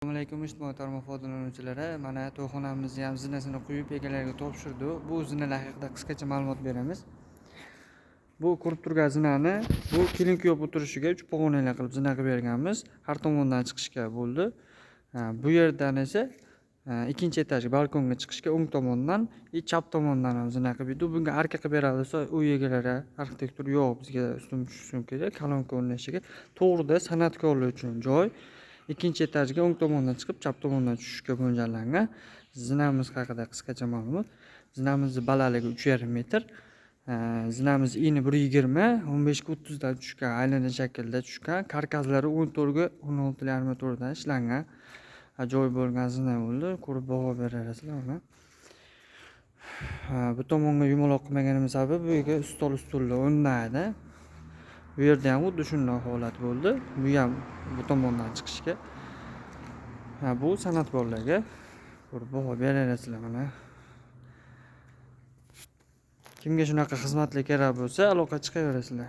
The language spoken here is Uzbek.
Assalomu alaykum ijtimoiy tarmoq foydalanuvchilari. Mana to'yxonamizni ham zinasini quyib egalariga topshirdi. Bu zinalar haqida qisqacha ma'lumot beramiz. Bu ko'rib turgan zinani bu kelin-kuyov o'tirishiga 3 pog'onalar qilib zina qilib berganmiz. Har tomondan chiqishga bo'ldi. Bu yerdan esa ikkinchi etaj balkonga chiqishga o'ng tomondan, chap tomondan ham zina qilib berdi. Bunga arka qilib beradi uy egalari, arxitektor yo'q, bizga ustun tushishi kerak, kolonka o'rnashiga. To'g'rida san'atkorlar uchun joy. Ikkinchi etajga o'ng tomondan chiqib, chap tomondan tushishga mo'ljallangan. Zinamiz haqida qisqacha ma'lumot. Zinamizning balandligi 3,5 metr. Zinamiz eni 120, 15 ga 30 dan tushgan, aylana shaklda tushgan. Karkazlari 14 ga 16,5 metrdan ishlangan. Ajoyib bo'lgan zina bo'ldi. Ko'rib baho berasizlar mana. Bu tomonga yumaloq qilmaganimiz sababi bu yerga stollar o'rnadi. Bu yerda ham xuddi shunday holat bo'ldi. Bu ham bu tomondan chiqishga. Bu san'atkorlarga ko'rib baho berasizlar mana. Kimga shunaqa xizmatlar kerak bo'lsa, aloqa chiqaverasizlar.